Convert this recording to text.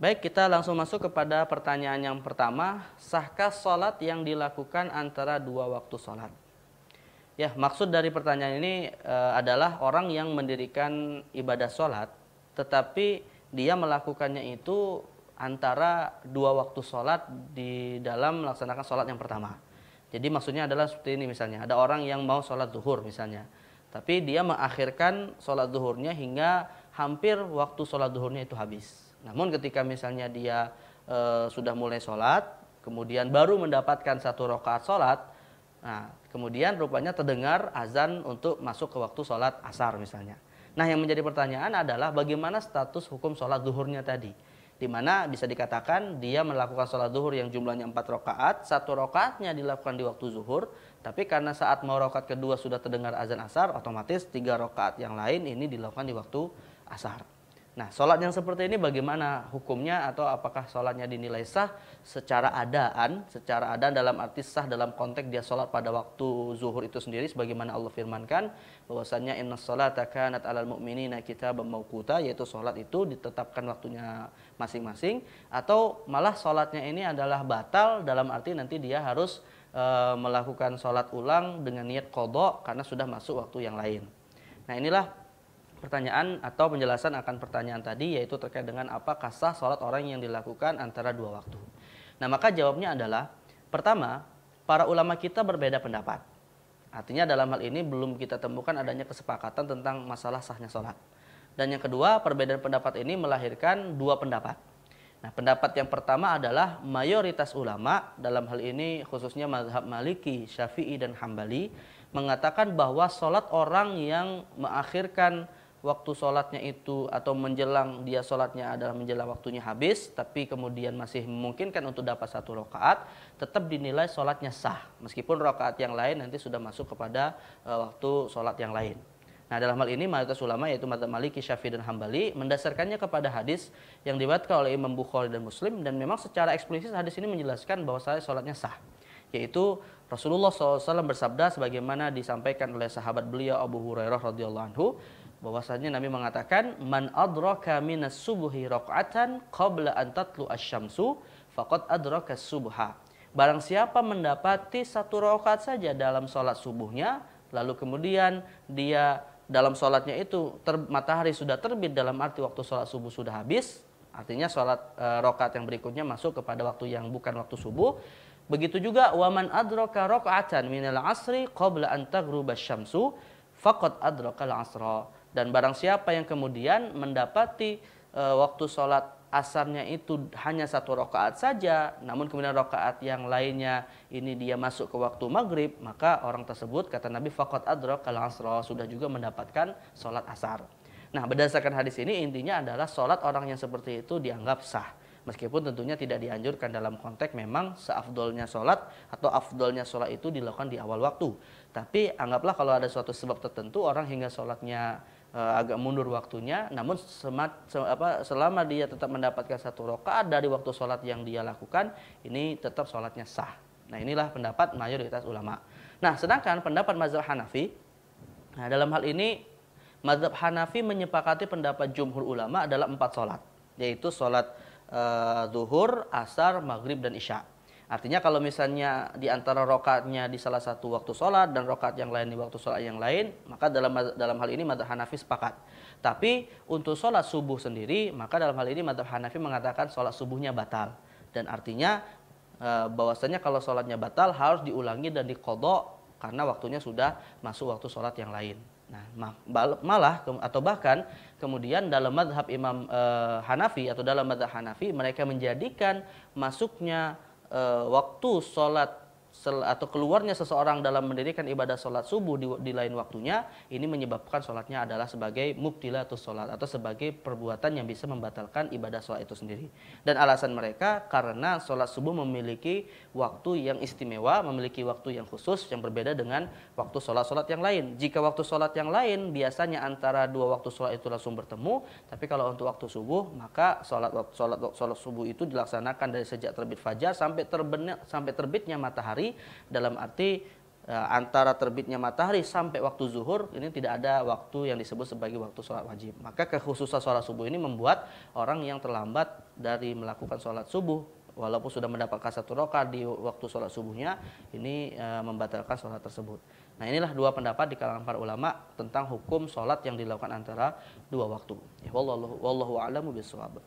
Baik, kita langsung masuk kepada pertanyaan yang pertama. Sahkah sholat yang dilakukan antara dua waktu sholat? Ya, maksud dari pertanyaan ini adalah orang yang mendirikan ibadah sholat, tetapi dia melakukannya itu antara dua waktu sholat di dalam melaksanakan sholat yang pertama. Jadi maksudnya adalah seperti ini misalnya, ada orang yang mau sholat zuhur misalnya, tapi dia mengakhirkan sholat zuhurnya hingga hampir waktu sholat zuhurnya itu habis. Namun ketika misalnya dia sudah mulai sholat, kemudian baru mendapatkan satu rakaat sholat, nah kemudian rupanya terdengar azan untuk masuk ke waktu sholat asar misalnya. Nah yang menjadi pertanyaan adalah bagaimana status hukum sholat zuhurnya tadi, di mana bisa dikatakan dia melakukan sholat zuhur yang jumlahnya 4 rakaat, satu rakaatnya dilakukan di waktu zuhur, tapi karena saat mau rakaat kedua sudah terdengar azan asar, otomatis 3 rakaat yang lain ini dilakukan di waktu asar. Nah, sholat yang seperti ini bagaimana hukumnya, atau apakah sholatnya dinilai sah secara adaan dalam arti sah dalam konteks dia sholat pada waktu zuhur itu sendiri, sebagaimana Allah firmankan bahwasanya innas sholata kanat 'alal mu'minina kitaban mauquta, yaitu sholat itu ditetapkan waktunya masing-masing, atau malah sholatnya ini adalah batal dalam arti nanti dia harus melakukan sholat ulang dengan niat qadha karena sudah masuk waktu yang lain. Nah, inilah pertanyaan atau penjelasan akan pertanyaan tadi, yaitu terkait dengan apakah sah sholat orang yang dilakukan antara dua waktu. Nah, maka jawabnya adalah, pertama, para ulama kita berbeda pendapat. Artinya dalam hal ini belum kita temukan adanya kesepakatan tentang masalah sahnya sholat. Dan yang kedua, perbedaan pendapat ini melahirkan dua pendapat. Nah, pendapat yang pertama adalah mayoritas ulama, dalam hal ini khususnya mazhab Maliki, Syafi'i, dan Hambali, mengatakan bahwa sholat orang yang mengakhirkan waktu sholatnya itu atau menjelang dia sholatnya adalah menjelang waktunya habis, tapi kemudian masih memungkinkan untuk dapat satu rakaat, tetap dinilai sholatnya sah, meskipun rakaat yang lain nanti sudah masuk kepada waktu sholat yang lain. Nah, dalam hal ini mayoritas ulama, yaitu mazhab Maliki, Syafi'i, dan Hambali, mendasarkannya kepada hadis yang diriwayatkan oleh Imam Bukhari dan Muslim, dan memang secara eksplisit hadis ini menjelaskan bahwa sholatnya sah, yaitu Rasulullah SAW bersabda sebagaimana disampaikan oleh sahabat beliau Abu Hurairah radhiyallahu anhu, bahwasanya Nabi mengatakan, man adraka minas subuhi raq'atan qabla an tatlu asy-syamsu faqad adraka subha. Barang siapa mendapati satu rakaat saja dalam sholat subuhnya, lalu kemudian dia dalam sholatnya itu matahari sudah terbit, dalam arti waktu sholat subuh sudah habis, artinya sholat rakaat yang berikutnya masuk kepada waktu yang bukan waktu subuh. Begitu juga waman adraka raq'atan minal asri qabla an taghruba asy-syamsu faqad adraka al-asra. Dan barang siapa yang kemudian mendapati waktu sholat asarnya itu hanya satu rakaat saja, namun kemudian rakaat yang lainnya ini dia masuk ke waktu maghrib, maka orang tersebut, kata Nabi, faqad adraka al-asra, sudah juga mendapatkan sholat asar. Nah, berdasarkan hadis ini intinya adalah sholat orang yang seperti itu dianggap sah, meskipun tentunya tidak dianjurkan dalam konteks memang seafdolnya sholat atau afdolnya sholat itu dilakukan di awal waktu. Tapi anggaplah kalau ada suatu sebab tertentu orang hingga sholatnya agak mundur waktunya, namun selama dia tetap mendapatkan satu rakaat dari waktu sholat yang dia lakukan, ini tetap sholatnya sah. Nah, inilah pendapat mayoritas ulama. Nah, sedangkan pendapat mazhab Hanafi, nah dalam hal ini mazhab Hanafi menyepakati pendapat jumhur ulama adalah 4 sholat, yaitu sholat zuhur, asar, maghrib, dan isya. Artinya kalau misalnya di antara rakaatnya di salah satu waktu sholat dan rakaat yang lain di waktu sholat yang lain, maka dalam hal ini mazhab Hanafi sepakat. Tapi untuk sholat subuh sendiri, maka dalam hal ini mazhab Hanafi mengatakan sholat subuhnya batal. Dan artinya bahwasanya kalau sholatnya batal harus diulangi dan diqadha karena waktunya sudah masuk waktu sholat yang lain. Nah, malah atau bahkan kemudian dalam mazhab Imam Hanafi atau dalam mazhab Hanafi, mereka menjadikan masuknya waktu sholat atau keluarnya seseorang dalam mendirikan ibadah sholat subuh di lain waktunya, ini menyebabkan sholatnya adalah sebagai mubtilatus sholat atau sebagai perbuatan yang bisa membatalkan ibadah sholat itu sendiri. Dan alasan mereka karena sholat subuh memiliki waktu yang istimewa, memiliki waktu yang khusus yang berbeda dengan waktu sholat-sholat yang lain. Jika waktu sholat yang lain biasanya antara dua waktu sholat itu langsung bertemu, tapi kalau untuk waktu subuh maka sholat subuh itu dilaksanakan dari sejak terbit fajar sampai terbitnya matahari, dalam arti antara terbitnya matahari sampai waktu zuhur ini tidak ada waktu yang disebut sebagai waktu sholat wajib. Maka kekhususan sholat subuh ini membuat orang yang terlambat dari melakukan sholat subuh walaupun sudah mendapatkan 1 rakaat di waktu sholat subuhnya ini membatalkan sholat tersebut. Nah, inilah 2 pendapat di kalangan para ulama tentang hukum sholat yang dilakukan antara 2 waktu. Ya, wallahu a'lamu bishawab.